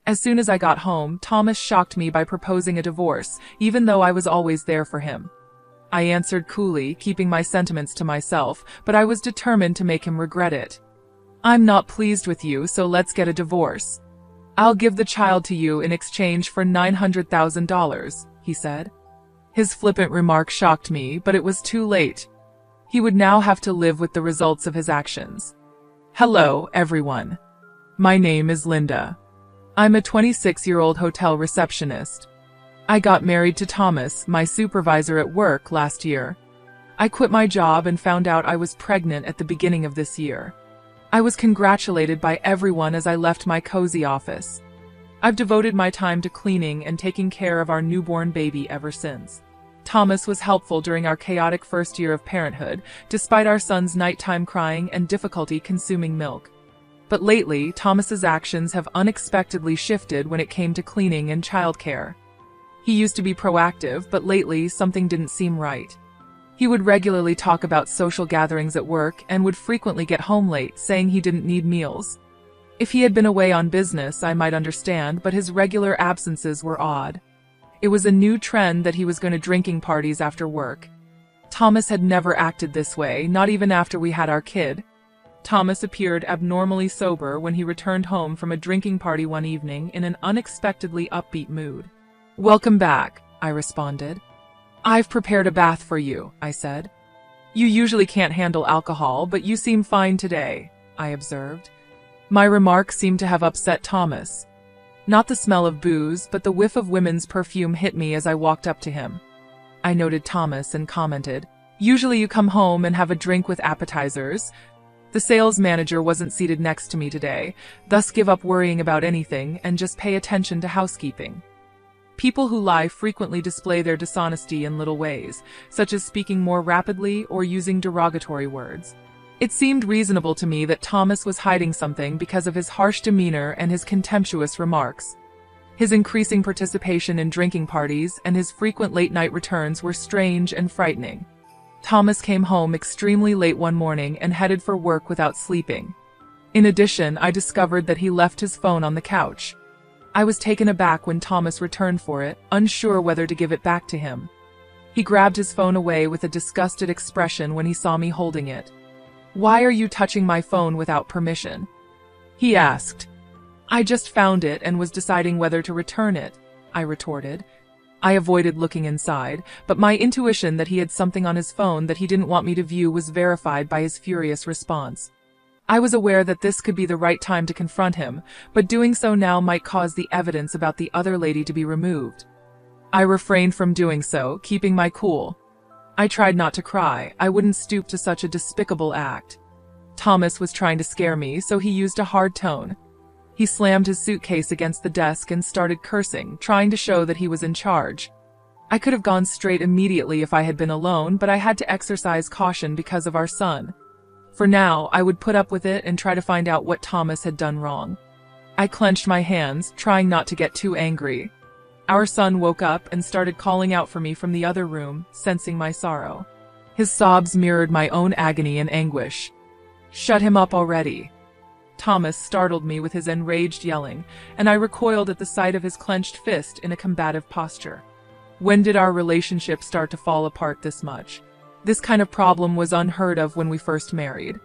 As soon as I got home, Thomas shocked me by proposing a divorce, even though I was always there for him. I answered coolly, keeping my sentiments to myself, but I was determined to make him regret it. "I'm not pleased with you, so let's get a divorce. I'll give the child to you in exchange for $900,000, he said. His flippant remark shocked me, but it was too late. He would now have to live with the results of his actions. Hello, everyone. My name is Linda. I'm a 26-year-old hotel receptionist. I got married to Thomas, my supervisor at work, last year. I quit my job and found out I was pregnant at the beginning of this year. I was congratulated by everyone as I left my cozy office. I've devoted my time to cleaning and taking care of our newborn baby ever since. Thomas was helpful during our chaotic first year of parenthood, despite our son's nighttime crying and difficulty consuming milk. But lately, Thomas's actions have unexpectedly shifted when it came to cleaning and childcare. He used to be proactive, but lately something didn't seem right. He would regularly talk about social gatherings at work and would frequently get home late, saying he didn't need meals. If he had been away on business, I might understand, but his regular absences were odd. It was a new trend that he was going to drinking parties after work. Thomas had never acted this way, not even after we had our kid. Thomas appeared abnormally sober when he returned home from a drinking party one evening in an unexpectedly upbeat mood. "Welcome back," I responded. "I've prepared a bath for you," I said. "You usually can't handle alcohol, but you seem fine today," I observed. My remark seemed to have upset Thomas. Not the smell of booze, but the whiff of women's perfume hit me as I walked up to him. I noted Thomas and commented, "Usually you come home and have a drink with appetizers." The sales manager wasn't seated next to me today, thus give up worrying about anything and just pay attention to housekeeping. People who lie frequently display their dishonesty in little ways, such as speaking more rapidly or using derogatory words. It seemed reasonable to me that Thomas was hiding something because of his harsh demeanor and his contemptuous remarks. His increasing participation in drinking parties and his frequent late-night returns were strange and frightening. Thomas came home extremely late one morning and headed for work without sleeping. In addition, I discovered that he left his phone on the couch. I was taken aback when Thomas returned for it, unsure whether to give it back to him. He grabbed his phone away with a disgusted expression when he saw me holding it. "Why are you touching my phone without permission?" he asked. "I just found it and was deciding whether to return it," I retorted. I avoided looking inside, but my intuition that he had something on his phone that he didn't want me to view was verified by his furious response. I was aware that this could be the right time to confront him, but doing so now might cause the evidence about the other lady to be removed. I refrained from doing so, keeping my cool. I tried not to cry. I wouldn't stoop to such a despicable act. Thomas was trying to scare me, so he used a hard tone. He slammed his suitcase against the desk and started cursing, trying to show that he was in charge. I could have gone straight immediately if I had been alone, but I had to exercise caution because of our son. For now, I would put up with it and try to find out what Thomas had done wrong. I clenched my hands, trying not to get too angry. Our son woke up and started calling out for me from the other room, sensing my sorrow. His sobs mirrored my own agony and anguish. "Shut him up already." Thomas startled me with his enraged yelling, and I recoiled at the sight of his clenched fist in a combative posture. When did our relationship start to fall apart this much? This kind of problem was unheard of when we first married.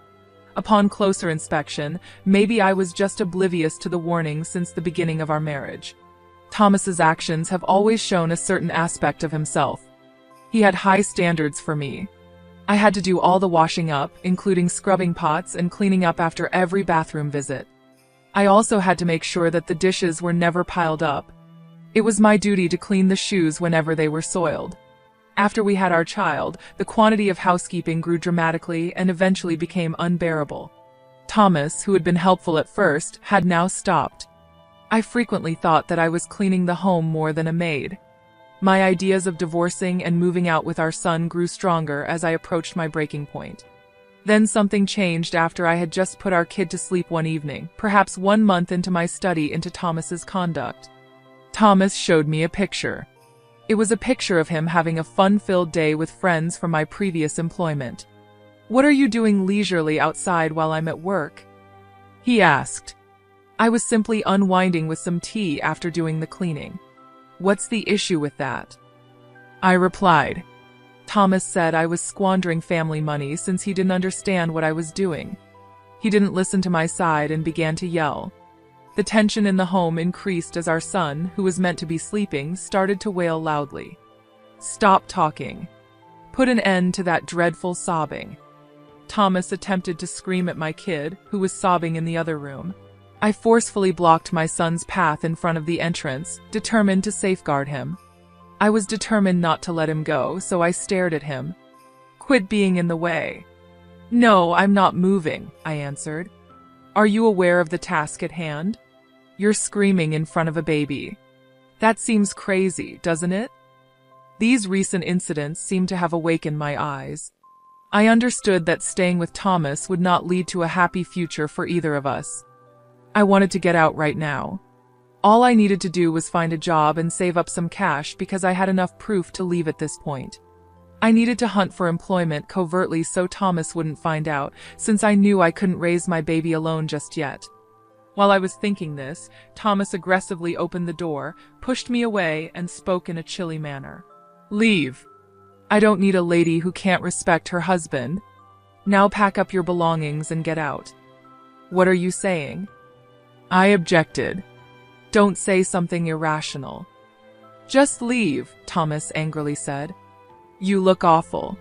Upon closer inspection, maybe I was just oblivious to the warnings since the beginning of our marriage. Thomas's actions have always shown a certain aspect of himself. He had high standards for me. I had to do all the washing up, including scrubbing pots and cleaning up after every bathroom visit. I also had to make sure that the dishes were never piled up. It was my duty to clean the shoes whenever they were soiled. After we had our child, the quantity of housekeeping grew dramatically and eventually became unbearable. Thomas, who had been helpful at first, had now stopped. I frequently thought that I was cleaning the home more than a maid. My ideas of divorcing and moving out with our son grew stronger as I approached my breaking point. Then something changed after I had just put our kid to sleep one evening, perhaps 1 month into my study into Thomas's conduct. Thomas showed me a picture. It was a picture of him having a fun-filled day with friends from my previous employment. "What are you doing leisurely outside while I'm at work?" he asked. I was simply unwinding with some tea after doing the cleaning. What's the issue with that? I replied. Thomas said I was squandering family money since he didn't understand what I was doing. He didn't listen to my side and began to yell. The tension in the home increased as our son, who was meant to be sleeping, started to wail loudly. Stop talking. Put an end to that dreadful sobbing. Thomas attempted to scream at my kid, who was sobbing in the other room. I forcefully blocked my son's path in front of the entrance, determined to safeguard him. I was determined not to let him go, so I stared at him. Quit being in the way. No, I'm not moving, I answered. Are you aware of the task at hand? You're screaming in front of a baby. That seems crazy, doesn't it? These recent incidents seemed to have awakened my eyes. I understood that staying with Thomas would not lead to a happy future for either of us. I wanted to get out right now. All I needed to do was find a job and save up some cash because I had enough proof to leave at this point. I needed to hunt for employment covertly so Thomas wouldn't find out, since I knew I couldn't raise my baby alone just yet. While I was thinking this, Thomas aggressively opened the door, pushed me away, and spoke in a chilly manner. Leave. I don't need a lady who can't respect her husband. Now pack up your belongings and get out. What are you saying? I objected. Don't say something irrational. Just leave, Thomas angrily said. You look awful.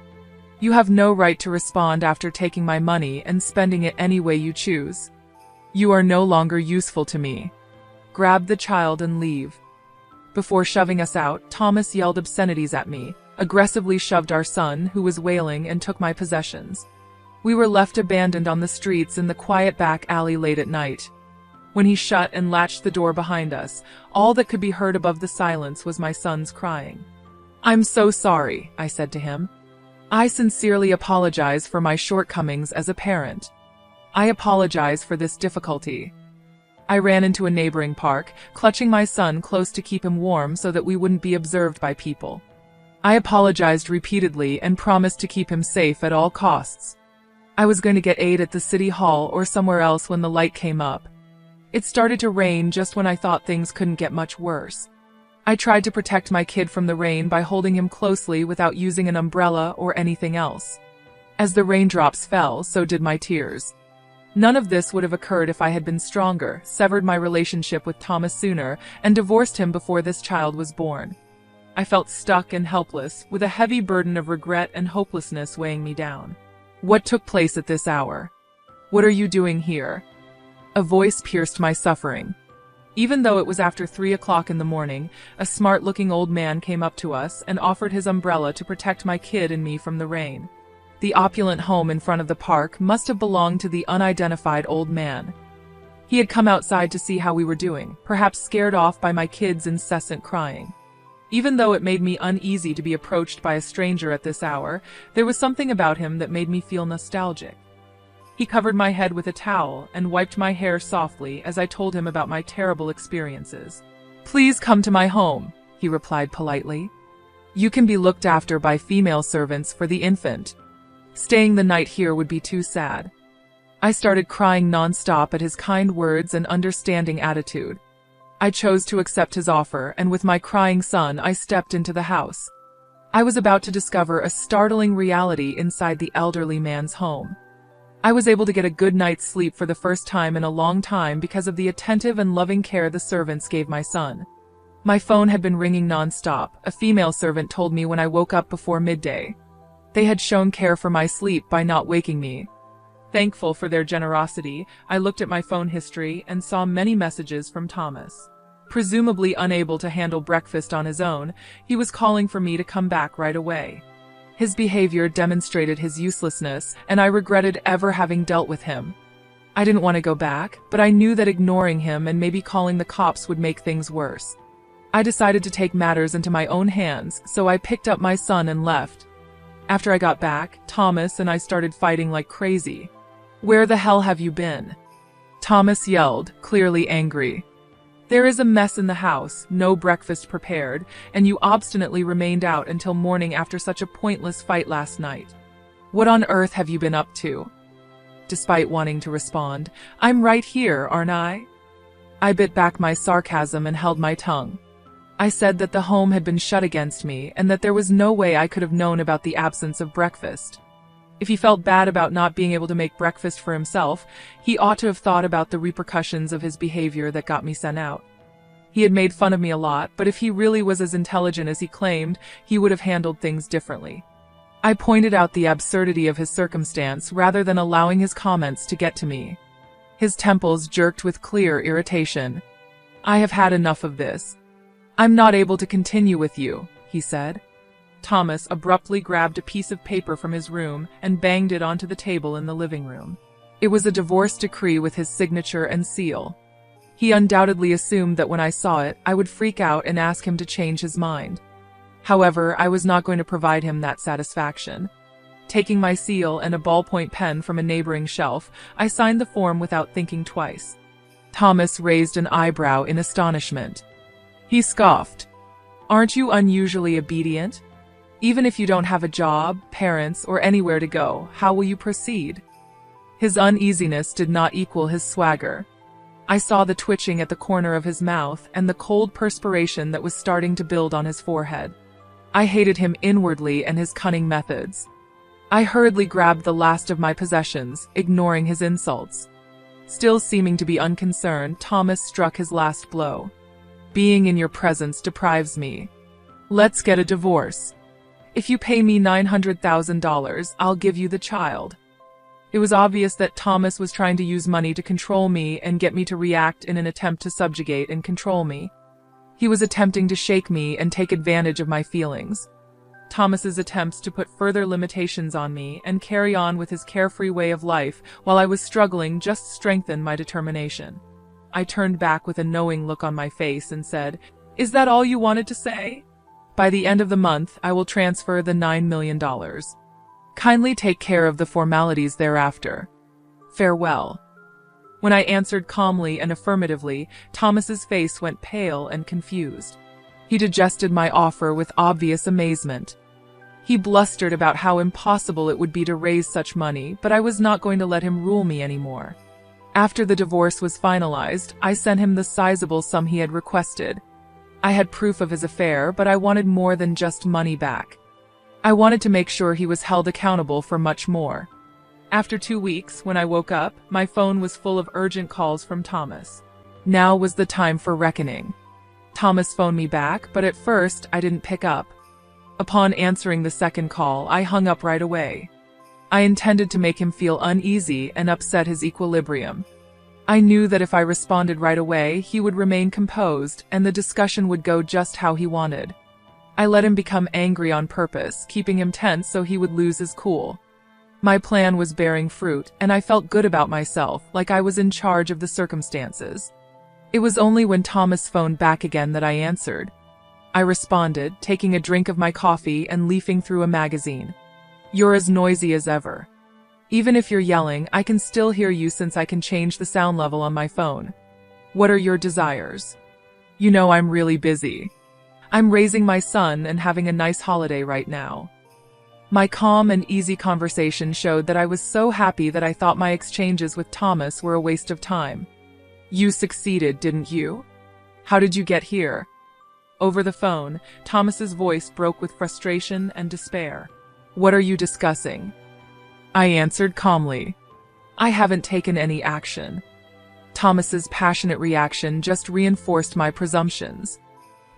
You have no right to respond after taking my money and spending it any way you choose. You are no longer useful to me. Grab the child and leave. Before shoving us out, Thomas yelled obscenities at me, aggressively shoved our son, who was wailing, and took my possessions. We were left abandoned on the streets in the quiet back alley late at night. When he shut and latched the door behind us, all that could be heard above the silence was my son's crying. I'm so sorry, I said to him. I sincerely apologize for my shortcomings as a parent. I apologize for this difficulty. I ran into a neighboring park, clutching my son close to keep him warm so that we wouldn't be observed by people. I apologized repeatedly and promised to keep him safe at all costs. I was going to get aid at the city hall or somewhere else when the light came up. It started to rain just when I thought things couldn't get much worse. I tried to protect my kid from the rain by holding him closely without using an umbrella or anything else. As the raindrops fell, so did my tears. None of this would have occurred if I had been stronger, severed my relationship with Thomas sooner, and divorced him before this child was born. I felt stuck and helpless, with a heavy burden of regret and hopelessness weighing me down. What took place at this hour? What are you doing here? A voice pierced my suffering. Even though it was after 3 o'clock in the morning, a smart-looking old man came up to us and offered his umbrella to protect my kid and me from the rain. The opulent home in front of the park must have belonged to the unidentified old man. He had come outside to see how we were doing, perhaps scared off by my kid's incessant crying. Even though it made me uneasy to be approached by a stranger at this hour, there was something about him that made me feel nostalgic. He covered my head with a towel and wiped my hair softly as I told him about my terrible experiences. Please come to my home, he replied politely. You can be looked after by female servants for the infant. Staying the night here would be too sad. I started crying non-stop at his kind words and understanding attitude. I chose to accept his offer, and with my crying son, I stepped into the house. I was about to discover a startling reality inside the elderly man's home. I was able to get a good night's sleep for the first time in a long time because of the attentive and loving care the servants gave my son. My phone had been ringing non-stop. A female servant told me when I woke up before midday. They had shown care for my sleep by not waking me. Thankful for their generosity, I looked at my phone history and saw many messages from Thomas. Presumably unable to handle breakfast on his own, he was calling for me to come back right away. His behavior demonstrated his uselessness, and I regretted ever having dealt with him. I didn't want to go back, but I knew that ignoring him and maybe calling the cops would make things worse. I decided to take matters into my own hands, so I picked up my son and left. After I got back, Thomas and I started fighting like crazy. Where the hell have you been? Thomas yelled, clearly angry. There is a mess in the house, no breakfast prepared, and you obstinately remained out until morning after such a pointless fight last night. What on earth have you been up to? Despite wanting to respond, I'm right here, aren't I? I bit back my sarcasm and held my tongue. I said that the home had been shut against me and that there was no way I could have known about the absence of breakfast. If he felt bad about not being able to make breakfast for himself, he ought to have thought about the repercussions of his behavior that got me sent out. He had made fun of me a lot, but if he really was as intelligent as he claimed, he would have handled things differently. I pointed out the absurdity of his circumstance rather than allowing his comments to get to me. His temples jerked with clear irritation. "I have had enough of this. I'm not able to continue with you," he said. Thomas abruptly grabbed a piece of paper from his room and banged it onto the table in the living room. It was a divorce decree with his signature and seal. He undoubtedly assumed that when I saw it, I would freak out and ask him to change his mind. However, I was not going to provide him that satisfaction. Taking my seal and a ballpoint pen from a neighboring shelf, I signed the form without thinking twice. Thomas raised an eyebrow in astonishment. He scoffed. "Aren't you unusually obedient? Even if you don't have a job, parents, or anywhere to go, how will you proceed?" His uneasiness did not equal his swagger. I saw the twitching at the corner of his mouth and the cold perspiration that was starting to build on his forehead. I hated him inwardly and his cunning methods. I hurriedly grabbed the last of my possessions, ignoring his insults. Still seeming to be unconcerned, Thomas struck his last blow. "Being in your presence deprives me. Let's get a divorce. If you pay me $900,000, I'll give you the child." It was obvious that Thomas was trying to use money to control me and get me to react in an attempt to subjugate and control me. He was attempting to shake me and take advantage of my feelings. Thomas's attempts to put further limitations on me and carry on with his carefree way of life while I was struggling just strengthened my determination. I turned back with a knowing look on my face and said, "Is that all you wanted to say? By the end of the month, I will transfer the $9 million. Kindly take care of the formalities thereafter. Farewell." When I answered calmly and affirmatively, Thomas's face went pale and confused. He digested my offer with obvious amazement. He blustered about how impossible it would be to raise such money, but I was not going to let him rule me anymore. After the divorce was finalized, I sent him the sizable sum he had requested. I had proof of his affair, but I wanted more than just money back. I wanted to make sure he was held accountable for much more. After 2 weeks, when I woke up, my phone was full of urgent calls from Thomas. Now was the time for reckoning. Thomas phoned me back, but at first I didn't pick up. Upon answering the second call, I hung up right away. I intended to make him feel uneasy and upset his equilibrium. I knew that if I responded right away, he would remain composed and the discussion would go just how he wanted. I let him become angry on purpose, keeping him tense so he would lose his cool. My plan was bearing fruit, and I felt good about myself, like I was in charge of the circumstances. It was only when Thomas phoned back again that I answered. I responded, taking a drink of my coffee and leafing through a magazine. "You're as noisy as ever. Even if you're yelling, I can still hear you since I can change the sound level on my phone. What are your desires? You know I'm really busy. I'm raising my son and having a nice holiday right now." My calm and easy conversation showed that I was so happy that I thought my exchanges with Thomas were a waste of time. "You succeeded, didn't you? How did you get here?" Over the phone, Thomas's voice broke with frustration and despair. "What are you discussing?" I answered calmly. "I haven't taken any action." Thomas's passionate reaction just reinforced my presumptions.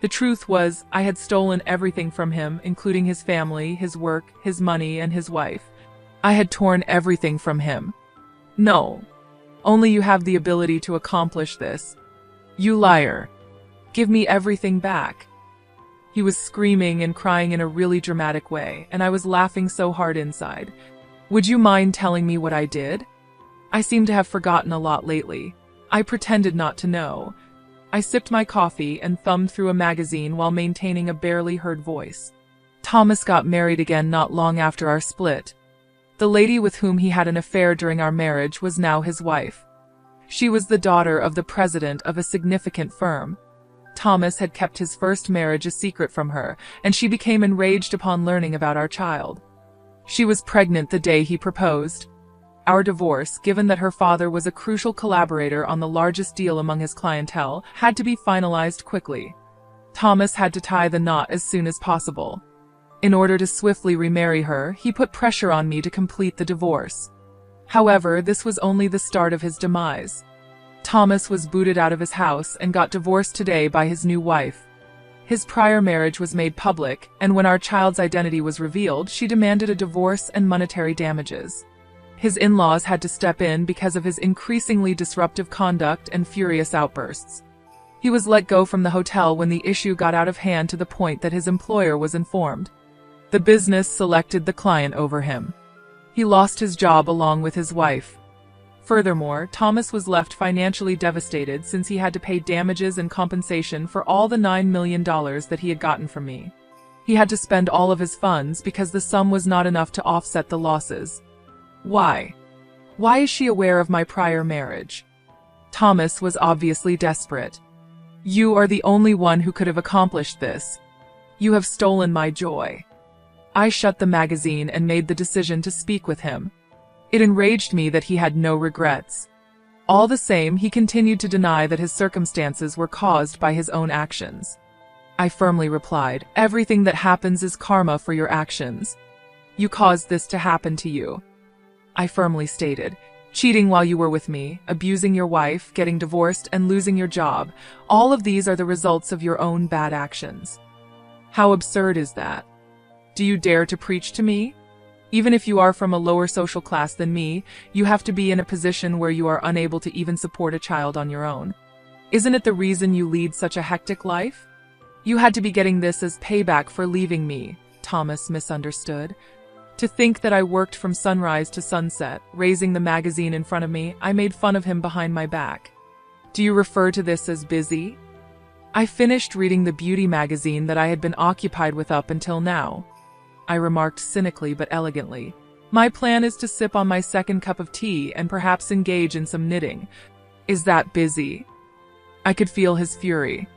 The truth was, I had stolen everything from him, including his family, his work, his money, and his wife. I had torn everything from him. "No. Only you have the ability to accomplish this. You liar. Give me everything back." He was screaming and crying in a really dramatic way, and I was laughing so hard inside. "Would you mind telling me what I did?" I seem to have forgotten a lot lately. I pretended not to know. I sipped my coffee and thumbed through a magazine while maintaining a barely heard voice. Thomas got married again not long after our split. The lady with whom he had an affair during our marriage was now his wife. She was the daughter of the president of a significant firm. Thomas had kept his first marriage a secret from her, and she became enraged upon learning about our child. She was pregnant the day he proposed. our divorce, given that her father was a crucial collaborator on the largest deal among his clientele, had to be finalized quickly. Thomas had to tie the knot as soon as possible. In order to swiftly remarry her, he put pressure on me to complete the divorce. However, this was only the start of his demise. Thomas was booted out of his house and got divorced today by his new wife. His prior marriage was made public, and when our child's identity was revealed, she demanded a divorce and monetary damages. His in-laws had to step in because of his increasingly disruptive conduct and furious outbursts. He was let go from the hotel when the issue got out of hand to the point that his employer was informed. The business selected the client over him. He lost his job along with his wife. Furthermore, Thomas was left financially devastated since he had to pay damages and compensation for all the $9 million that he had gotten from me. He had to spend all of his funds because the sum was not enough to offset the losses. Why? Why is she aware of my prior marriage? Thomas was obviously desperate. You are the only one who could have accomplished this. You have stolen my joy. I shut the magazine and made the decision to speak with him. It enraged me that he had no regrets. All the same, he continued to deny that his circumstances were caused by his own actions. I firmly replied, everything that happens is karma for your actions. You caused this to happen to you. I firmly stated, cheating while you were with me, abusing your wife, getting divorced, and losing your job, all of these are the results of your own bad actions. How absurd is that? Do you dare to preach to me? Even if you are from a lower social class than me, you have to be in a position where you are unable to even support a child on your own. Isn't it the reason you lead such a hectic life? You had to be getting this as payback for leaving me, Thomas misunderstood. To think that I worked from sunrise to sunset, raising the magazine in front of me, I made fun of him behind my back. Do you refer to this as busy? I finished reading the beauty magazine that I had been occupied with up until now. I remarked cynically but elegantly. My plan is to sip on my second cup of tea and perhaps engage in some knitting. Is that busy? I could feel his fury.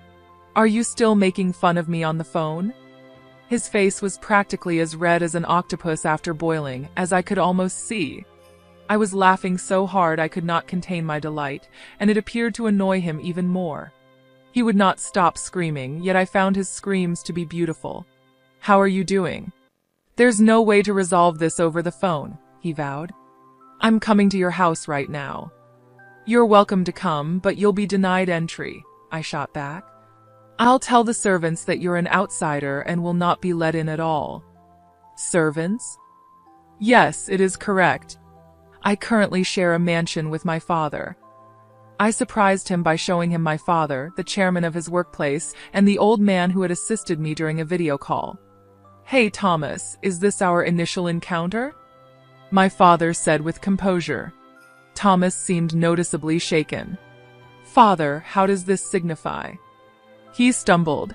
Are you still making fun of me on the phone? His face was practically as red as an octopus after boiling, as I could almost see. I was laughing so hard I could not contain my delight, and it appeared to annoy him even more. He would not stop screaming, yet I found his screams to be beautiful. How are you doing? There's no way to resolve this over the phone, he vowed. I'm coming to your house right now. You're welcome to come, but you'll be denied entry, I shot back. I'll tell the servants that you're an outsider and will not be let in at all. Servants? Yes, it is correct. I currently share a mansion with my father. I surprised him by showing him my father, the chairman of his workplace, and the old man who had assisted me during a video call. Hey Thomas, is this our initial encounter? My father said with composure. Thomas seemed noticeably shaken. Father, how does this signify? He stumbled.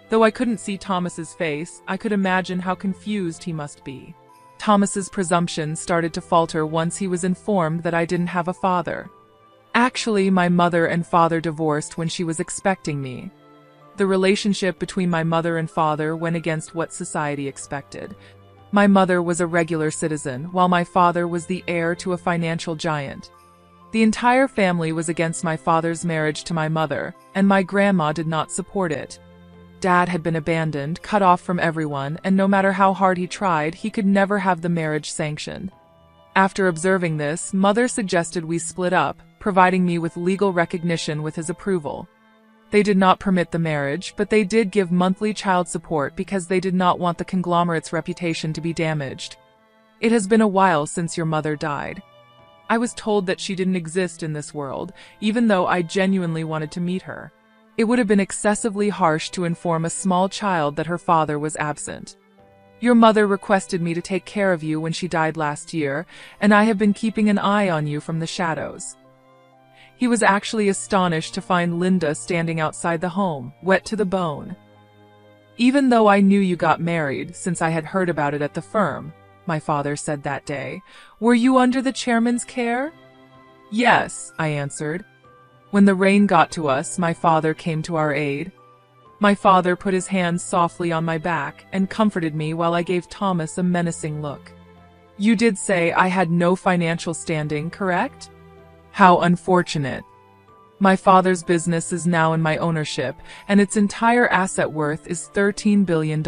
Though I couldn't see Thomas's face, I could imagine how confused he must be. Thomas's presumption started to falter once he was informed that I didn't have a father. Actually, my mother and father divorced when she was expecting me. The relationship between my mother and father went against what society expected. My mother was a regular citizen, while my father was the heir to a financial giant. The entire family was against my father's marriage to my mother, and my grandma did not support it. Dad had been abandoned, cut off from everyone, and no matter how hard he tried, he could never have the marriage sanctioned. After observing this, Mother suggested we split up, providing me with legal recognition with his approval. They did not permit the marriage, but they did give monthly child support because they did not want the conglomerate's reputation to be damaged. It has been a while since your mother died. I was told that she didn't exist in this world, even though I genuinely wanted to meet her. It would have been excessively harsh to inform a small child that her father was absent. Your mother requested me to take care of you when she died last year, and I have been keeping an eye on you from the shadows. He was actually astonished to find Linda standing outside the home, wet to the bone. Even though I knew you got married, since I had heard about it at the firm, my father said that day, were you under the chairman's care? Yes, I answered. When the rain got to us, my father came to our aid. My father put his hands softly on my back and comforted me while I gave Thomas a menacing look. You did say I had no financial standing, correct? How unfortunate. My father's business is now in my ownership, and its entire asset worth is $13 billion.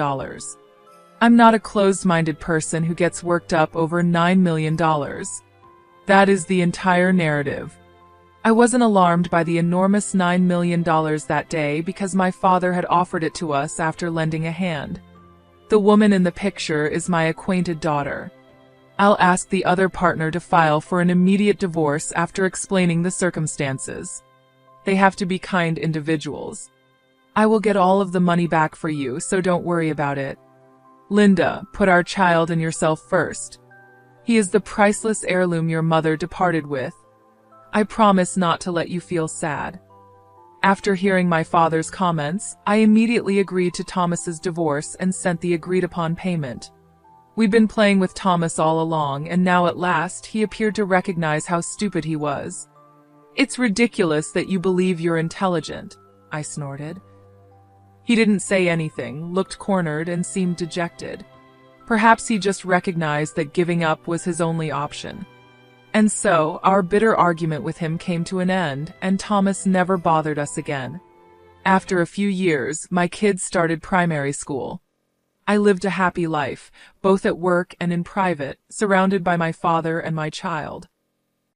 I'm not a closed-minded person who gets worked up over $9 million. That is the entire narrative. I wasn't alarmed by the enormous $9 million that day because my father had offered it to us after lending a hand. The woman in the picture is my acquainted daughter. I'll ask the other partner to file for an immediate divorce after explaining the circumstances. They have to be kind individuals. I will get all of the money back for you, so don't worry about it. Linda, put our child and yourself first. He is the priceless heirloom your mother departed with. I promise not to let you feel sad. After hearing my father's comments, I immediately agreed to Thomas's divorce and sent the agreed-upon payment. We'd been playing with Thomas all along, and now at last he appeared to recognize how stupid he was. It's ridiculous that you believe you're intelligent, I snorted. He didn't say anything, looked cornered, and seemed dejected. Perhaps he just recognized that giving up was his only option. And so, our bitter argument with him came to an end, and Thomas never bothered us again. After a few years, my kids started primary school. I lived a happy life, both at work and in private, surrounded by my father and my child.